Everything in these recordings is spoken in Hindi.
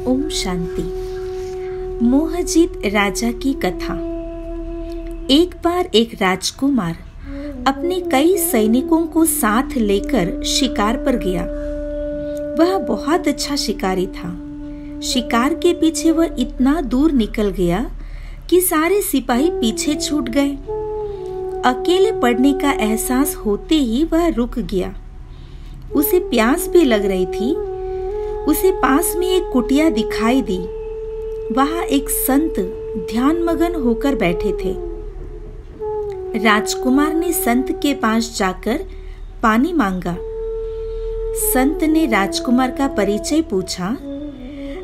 ओम शांति। मोहजीत राजा की कथा। एक बार एक राजकुमार अपने कई सैनिकों को साथ लेकर शिकार पर गया। वह बहुत अच्छा शिकारी था। शिकार के पीछे वह इतना दूर निकल गया कि सारे सिपाही पीछे छूट गए। अकेले पड़ने का एहसास होते ही वह रुक गया। उसे प्यास भी लग रही थी। उसे पास में एक कुटिया दिखाई दी। वहां एक संत ध्यानमग्न होकर बैठे थे। राजकुमार ने संत के पास जाकर पानी मांगा। संत ने राजकुमार का परिचय पूछा।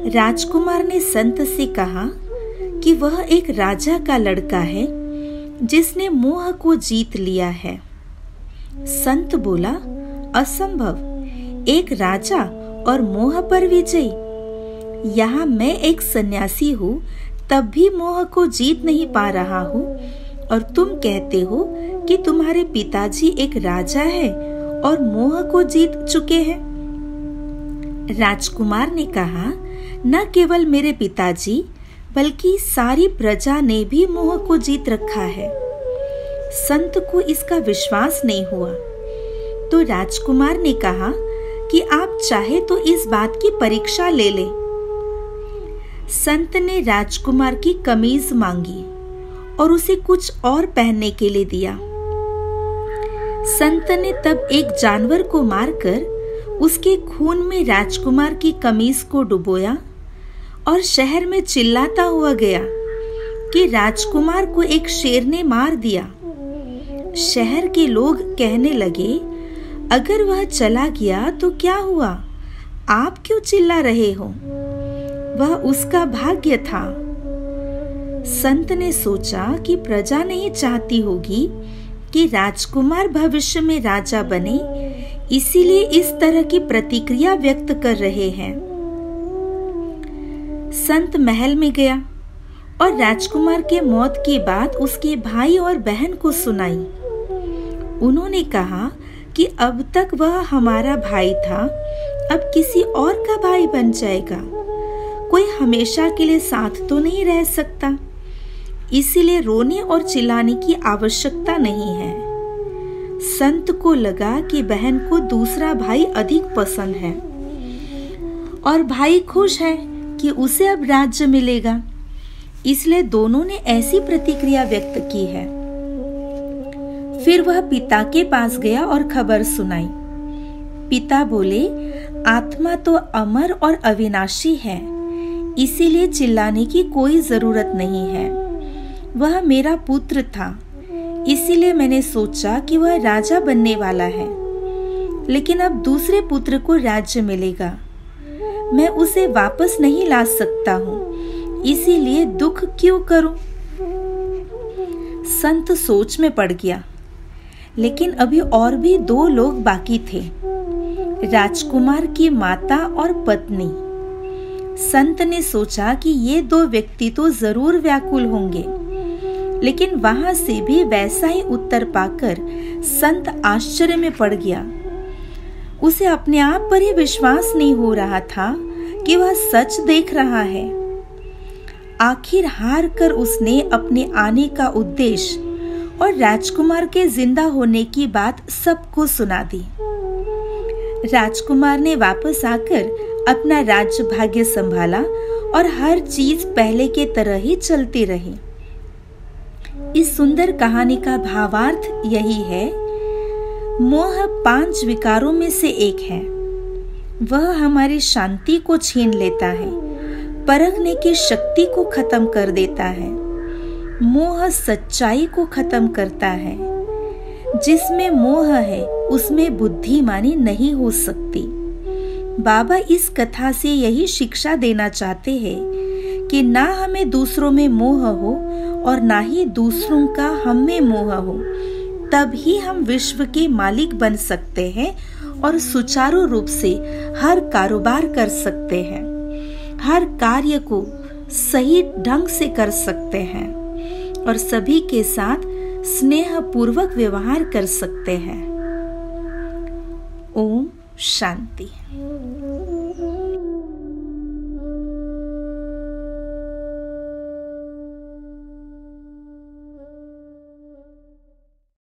राजकुमार ने संत से कहा कि वह एक राजा का लड़का है जिसने मोह को जीत लिया है। संत बोला, असंभव, एक राजा और मोह पर विजय। यहाँ मैं एक सन्यासी हूँ, तब भी मोह को जीत नहीं पा रहा हूँ, और तुम कहते हो कि तुम्हारे पिताजी एक राजा है और मोह को जीत चुके हैं। राजकुमार ने कहा, न केवल मेरे पिताजी बल्कि सारी प्रजा ने भी मोह को जीत रखा है। संत को इसका विश्वास नहीं हुआ, तो राजकुमार ने कहा कि आप चाहे तो इस बात की परीक्षा ले लें। संत ने राजकुमार की कमीज मांगी और उसे कुछ और पहनने के लिए दिया। संत ने तब एक जानवर को मारकर उसके खून में राजकुमार की कमीज को डुबोया और शहर में चिल्लाता हुआ गया कि राजकुमार को एक शेर ने मार दिया। शहर के लोग कहने लगे, अगर वह चला गया तो क्या हुआ? आप क्यों चिल्ला रहे हो? वह उसका भाग्य था। संत ने सोचा कि प्रजा नहीं चाहती होगी कि राजकुमार भविष्य में राजा बने, इसीलिए इस तरह की प्रतिक्रिया व्यक्त कर रहे हैं। संत महल में गया और राजकुमार के मौत की बात उसके भाई और बहन को सुनाई। उन्होंने कहा कि अब तक वह हमारा भाई था, अब किसी और का भाई बन जाएगा। कोई हमेशा के लिए साथ तो नहीं रह सकता, इसीलिए रोने और चिल्लाने की आवश्यकता नहीं है। संत को लगा कि बहन को दूसरा भाई अधिक पसंद है और भाई खुश है कि उसे अब राज्य मिलेगा, इसलिए दोनों ने ऐसी प्रतिक्रिया व्यक्त की है। फिर वह पिता के पास गया और खबर सुनाई। पिता बोले, आत्मा तो अमर और अविनाशी है, इसीलिए चिल्लाने की कोई जरूरत नहीं है। वह मेरा पुत्र था, इसीलिए मैंने सोचा कि वह राजा बनने वाला है, लेकिन अब दूसरे पुत्र को राज्य मिलेगा। मैं उसे वापस नहीं ला सकता हूँ, इसीलिए दुख क्यों करूं? संत सोच में पड़ गया, लेकिन अभी और भी 2 लोग बाकी थे, राजकुमार की माता और पत्नी। संत ने सोचा कि ये 2 व्यक्ति तो जरूर व्याकुल होंगे, लेकिन वहां से भी वैसा ही उत्तर पाकर संत आश्चर्य में पड़ गया। उसे अपने आप पर ही विश्वास नहीं हो रहा था कि वह सच देख रहा है। आखिर हार कर उसने अपने आने का उद्देश्य और राजकुमार के जिंदा होने की बात सबको सुना दी। राजकुमार ने वापस आकर अपना राज्य भाग्य संभाला और हर चीज पहले के तरह ही चलती रही। इस सुंदर कहानी का भावार्थ यही है, मोह 5 विकारों में से एक है। वह हमारी शांति को छीन लेता है, परखने की शक्ति को खत्म कर देता है। मोह सच्चाई को खत्म करता है। जिसमें मोह है उसमें बुद्धिमानी नहीं हो सकती। बाबा इस कथा से यही शिक्षा देना चाहते हैं कि ना हमें दूसरों में मोह हो और ना ही दूसरों का हम में मोह हो, तब ही हम विश्व के मालिक बन सकते हैं और सुचारू रूप से हर कारोबार कर सकते हैं, हर कार्य को सही ढंग से कर सकते हैं और सभी के साथ स्नेह पूर्वक व्यवहार कर सकते हैं। ओम शांति।